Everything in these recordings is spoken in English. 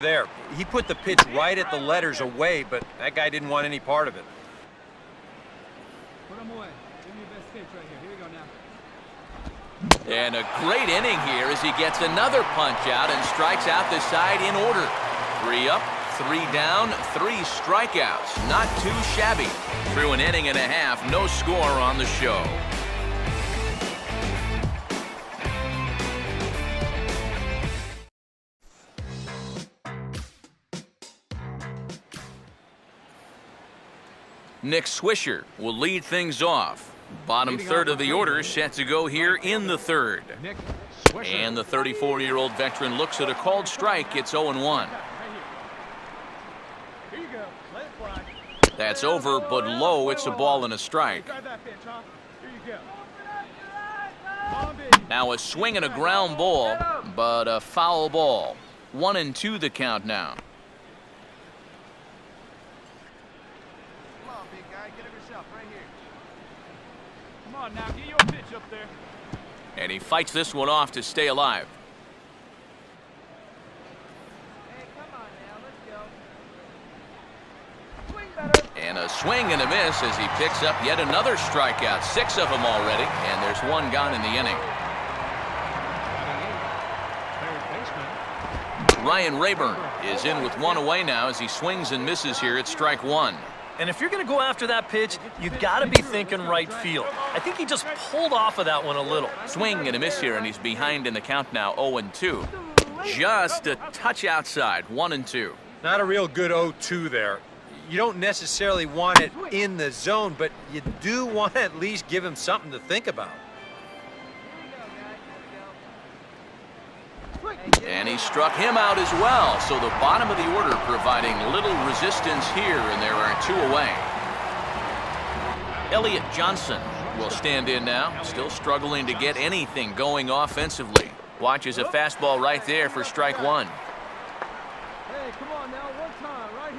There, he put the pitch right at the letters away, but that guy didn't want any part of it. Put him away. Give me your best pitch right here. Here we go now. And a great inning here as he gets another punch out and strikes out the side in order. 3 up, 3 down, 3 strikeouts. Not too shabby. Through an inning and a half, no score on the show. Nick Swisher will lead things off. Bottom third of the order set to go here in the third. And the 34-year-old veteran looks at a called strike. It's 0-1. That's over, but low. It's a ball and a strike. Now a swing and a ground ball, but a foul ball. 1-2 the count now. Now get your pitch up there. And he fights this one off to stay alive. Hey, come on now, let's go. Swing better. And a swing and a miss as he picks up yet another strikeout. 6 of them already, and there's 1 gone in the inning. Ryan Rayburn is in with 1 away now as he swings and misses here at strike 1. And if you're going to go after that pitch, you got to be thinking right field. I think he just pulled off of that one a little. Swing and a miss here, and he's behind in the count now, 0-2. Just a touch outside, 1-2. Not a real good 0-2 there. You don't necessarily want it in the zone, but you do want to at least give him something to think about. And he struck him out as well. So the bottom of the order providing little resistance here, and there are 2 away. Elliott Johnson will stand in now, still struggling to get anything going offensively. Watches a fastball right there for strike 1. Hey, come on now, one time, right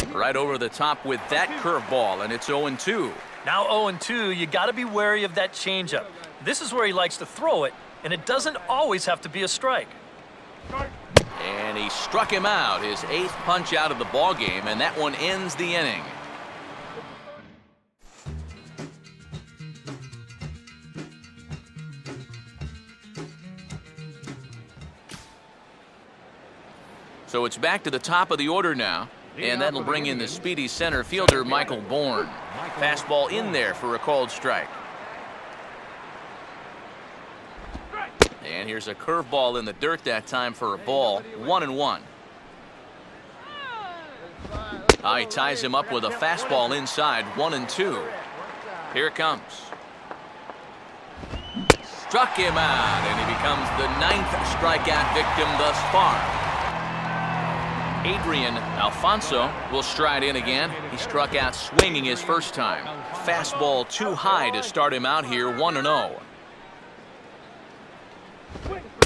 here. Right over the top with that curveball, and it's 0-2. Now 0-2, you got to be wary of that changeup. This is where he likes to throw it, and it doesn't always have to be a strike. And he struck him out, his 8th punch out of the ball game, and that one ends the inning. So it's back to the top of the order now, and that'll bring in the speedy center fielder Michael Bourne. Fastball in there for a called strike. And here's a curveball in the dirt that time for a ball. 1-1. He ties him up with a fastball inside. 1-2. Here it comes. Struck him out, and he becomes the 9th strikeout victim thus far. Adrian Alfonso will stride in again. He struck out swinging his first time. Fastball too high to start him out here. 1-0.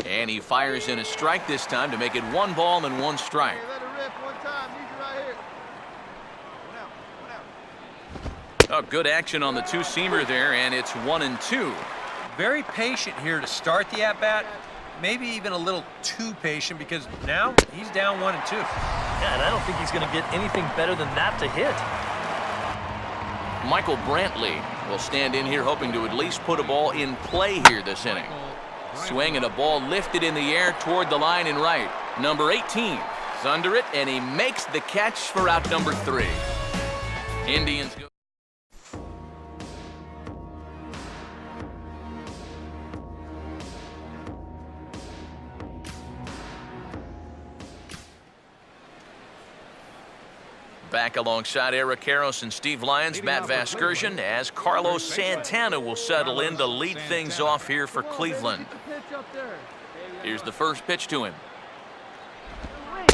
And he fires in a strike this time to make it 1 ball and 1 strike. Oh, good action on the 2-seamer there, and it's 1-2. Very patient here to start the at-bat. Maybe even a little too patient because now he's down 1-2. Yeah, and I don't think he's going to get anything better than that to hit. Michael Brantley will stand in here hoping to at least put a ball in play here this inning. Swing and a ball lifted in the air toward the line and right. Number 18 is under it, and he makes the catch for out number 3. Indians go. Back alongside Eric Karros and Steve Lyons, Matt Vasgersian, as Carlos Santana will settle in to lead things off here for Cleveland. Here's the first pitch to him.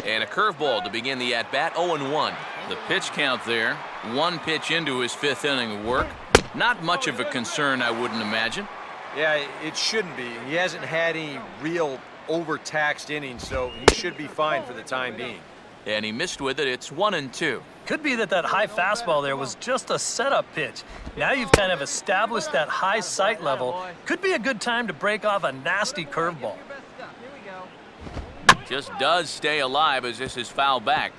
And a curveball to begin the at-bat, 0-1. The pitch count there, 1 pitch into his 5th inning of work. Not much of a concern, I wouldn't imagine. Yeah, it shouldn't be. He hasn't had any real overtaxed innings, so he should be fine for the time being. And he missed with it. It's 1-2. Could be that high fastball there was just a setup pitch. Now you've kind of established that high sight level. Could be a good time to break off a nasty curveball. Just does stay alive as this is fouled back.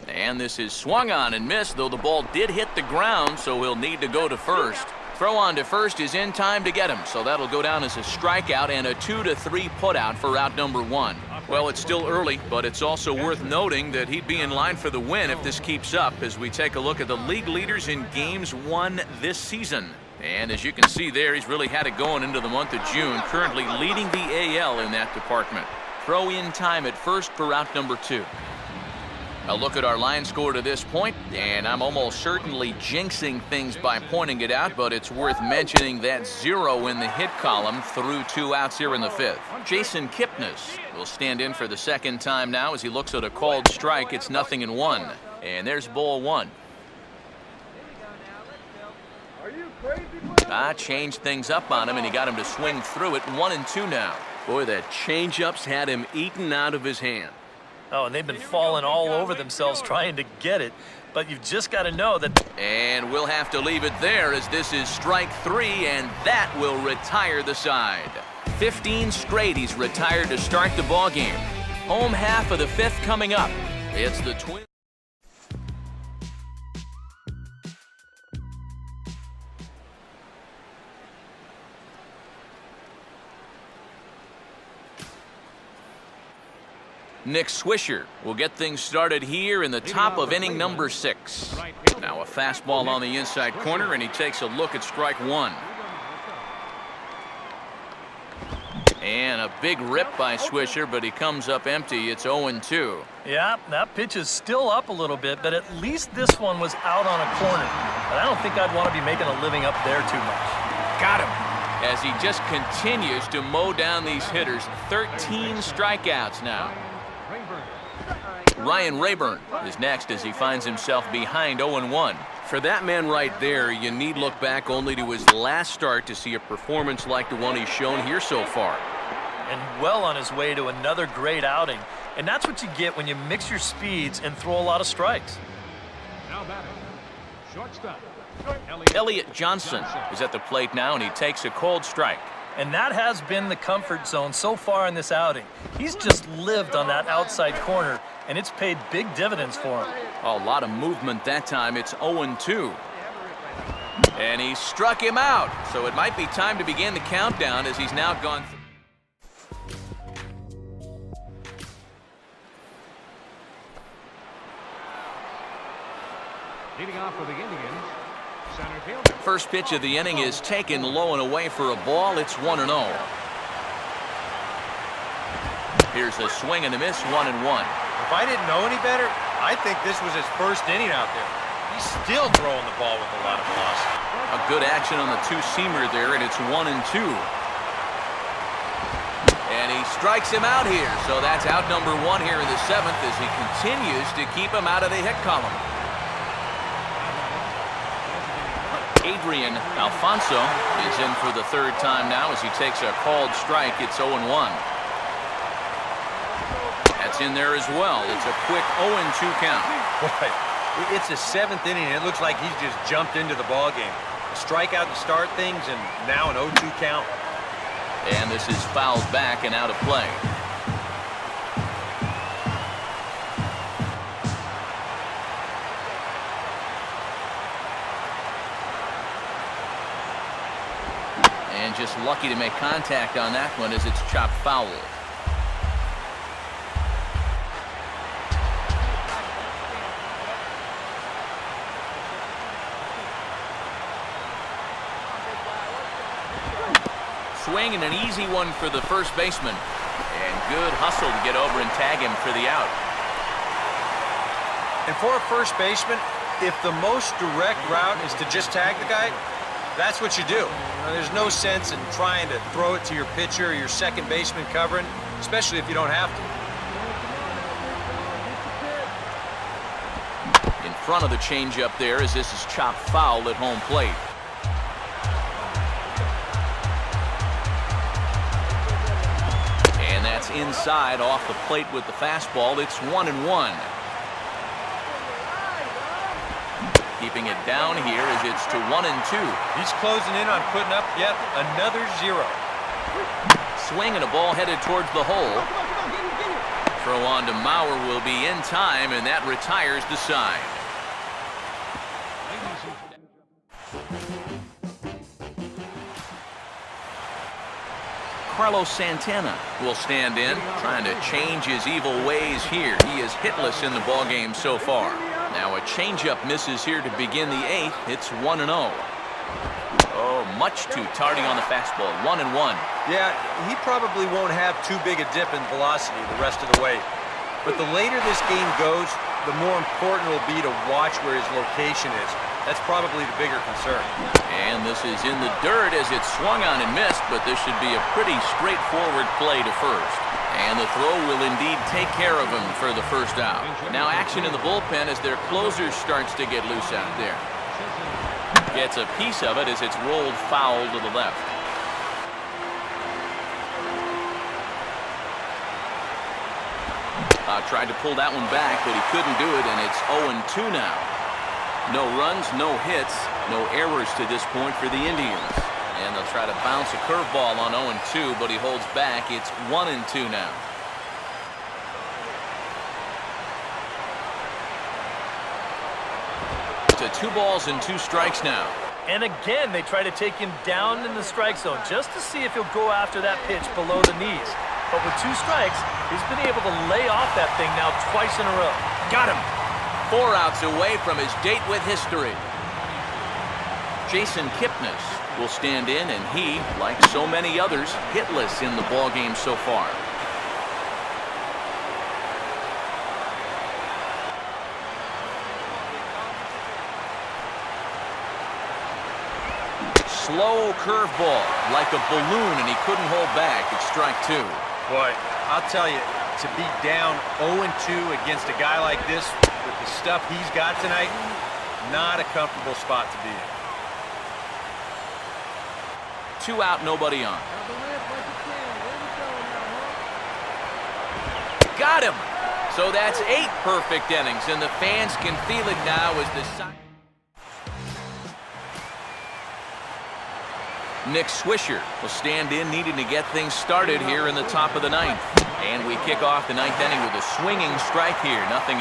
And this is swung on and missed, though the ball did hit the ground, so he'll need to go to first. Throw on to first is in time to get him, so that'll go down as a strikeout and a 2-3 putout for out number 1. Well, it's still early, but it's also worth noting that he'd be in line for the win if this keeps up as we take a look at the league leaders in games won this season. And as you can see there, he's really had it going into the month of June, currently leading the AL in that department. Throw in time at first for out number 2. A look at our line score to this point, and I'm almost certainly jinxing things by pointing it out, but it's worth mentioning that 0 in the hit column through 2 outs here in the 5th. Jason Kipnis will stand in for the second time now as he looks at a called strike. It's 0-1, and there's ball 1. Changed things up on him, and he got him to swing through it. 1-2 now. Boy, that changeup's had him eaten out of his hand. Oh, and they've been falling all over themselves trying to get it. But you've just got to know that. And we'll have to leave it there as this is strike 3, and that will retire the side. 15 straight he's retired to start the ball game. Home half of the 5th coming up. It's the Twins. Nick Swisher will get things started here in the top of inning number 6. Now a fastball on the inside corner, and he takes a look at strike 1. And a big rip by Swisher, but he comes up empty. It's 0-2. Yeah, that pitch is still up a little bit, but at least this one was out on a corner. But I don't think I'd want to be making a living up there too much. Got him. As he just continues to mow down these hitters. 13 strikeouts now. Ryan Rayburn is next as he finds himself behind 0-1. For that man right there, you need look back only to his last start to see a performance like the one he's shown here so far. And well on his way to another great outing. And that's what you get when you mix your speeds and throw a lot of strikes. Now batting, shortstop. Elliott Johnson is at the plate now, and he takes a cold strike. And that has been the comfort zone so far in this outing. He's just lived on that outside corner, and it's paid big dividends for him. A lot of movement that time. It's 0-2. And he struck him out. So it might be time to begin the countdown as he's now gone. Leading off for the Indians, center fielder. First pitch of the inning is taken low and away for a ball. It's 1-0. Here's a swing and a miss, 1-1. If I didn't know any better, I think this was his first inning out there. He's still throwing the ball with a lot of velocity. A good action on the two-seamer there, and it's 1-2. And he strikes him out here, so that's out number 1 here in the 7th as he continues to keep him out of the hit column. Adrian Alfonso is in for the 3rd time now as he takes a called strike. It's 0-1. That's in there as well. It's a quick 0-2 count. Boy, it's the 7th inning, and it looks like he's just jumped into the ball game. A strikeout to start things, and now an 0-2 count. And this is fouled back and out of play. And just lucky to make contact on that one as it's chopped foul. Swing and an easy one for the first baseman. And good hustle to get over and tag him for the out. And for a first baseman, if the most direct route is to just tag the guy, that's what you do. There's no sense in trying to throw it to your pitcher or your second baseman covering, especially if you don't have to. In front of the changeup there as this is chopped foul at home plate. And that's inside off the plate with the fastball. It's 1-1. keeping it down here as it's to 1-2. He's closing in on putting up yet another 0. Swing and a ball headed towards the hole. Throw on to Mauer will be in time, and that retires the side. Carlos Santana will stand in, trying to change his evil ways here. He is hitless in the ballgame so far. Now a changeup misses here to begin the 8th. It's 1-0. Oh, much too tardy on the fastball. 1-1. Yeah, he probably won't have too big a dip in velocity the rest of the way. But the later this game goes, the more important it will be to watch where his location is. That's probably the bigger concern. And this is in the dirt as it swung on and missed, but this should be a pretty straightforward play to first. And the throw will indeed take care of him for the first out. Now action in the bullpen as their closer starts to get loose out there. Gets a piece of it as it's rolled foul to the left. Tried to pull that one back, but he couldn't do it, and it's 0-2 now. No runs, no hits, no errors to this point for the Indians. And they'll try to bounce a curveball on 0-2, but he holds back. It's 1-2 now. To 2 balls and 2 strikes now. And again, they try to take him down in the strike zone just to see if he'll go after that pitch below the knees. But with 2 strikes, he's been able to lay off that thing now twice in a row. Got him. 4 outs away from his date with history. Jason Kipnis will stand in, and he, like so many others, hitless in the ballgame so far. Slow curveball, like a balloon, and he couldn't hold back. It's strike 2. Boy, I'll tell you, to be down 0-2 against a guy like this with the stuff he's got tonight, not a comfortable spot to be in. 2 out, nobody on. Got him! So that's 8 perfect innings, and the fans can feel it now as the side. Nick Swisher will stand in, needing to get things started here in the top of the 9th. And we kick off the 9th inning with a swinging strike here, 0-1.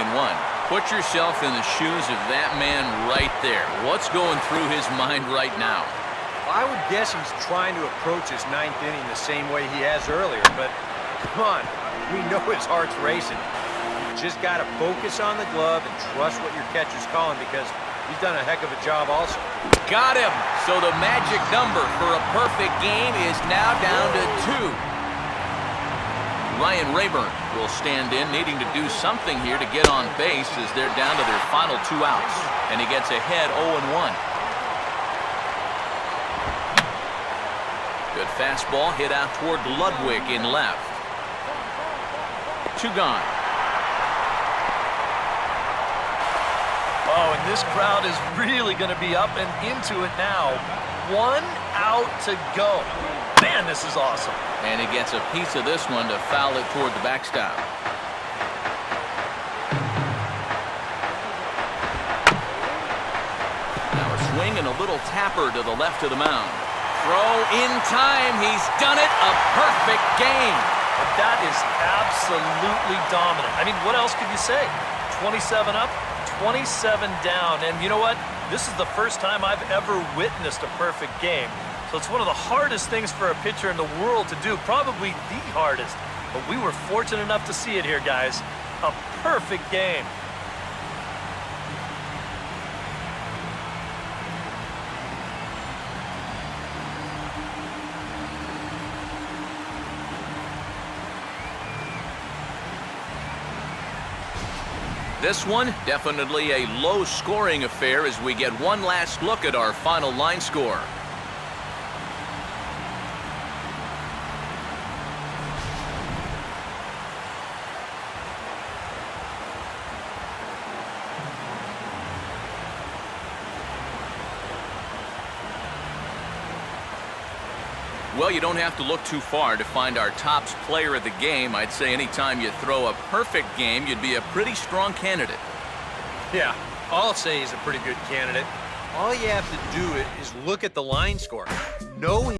Put yourself in the shoes of that man right there. What's going through his mind right now? I would guess he's trying to approach his 9th inning the same way he has earlier, but come on, we know his heart's racing. You just got to focus on the glove and trust what your catcher's calling, because he's done a heck of a job also. Got him! So the magic number for a perfect game is now down to 2. Ryan Rayburn will stand in, needing to do something here to get on base as they're down to their final 2 outs. And he gets ahead 0-1. Good fastball hit out toward Ludwig in left. 2 gone. Oh, and this crowd is really going to be up and into it now. 1 out to go. Man, this is awesome. And he gets a piece of this one to foul it toward the backstop. Now a swing and a little tapper to the left of the mound. Throw in time. He's done it. A perfect game. But that is absolutely dominant. I mean, what else could you say? 27 up, 27 down. And you know what? This is the first time I've ever witnessed a perfect game. So it's one of the hardest things for a pitcher in the world to do, probably the hardest. But we were fortunate enough to see it here, guys. A perfect game. This one, definitely a low-scoring affair as we get one last look at our final line score. Well, you don't have to look too far to find our top player of the game. I'd say anytime you throw a perfect game, you'd be a pretty strong candidate. Yeah, I'll say he's a pretty good candidate. All you have to do is look at the line score. Know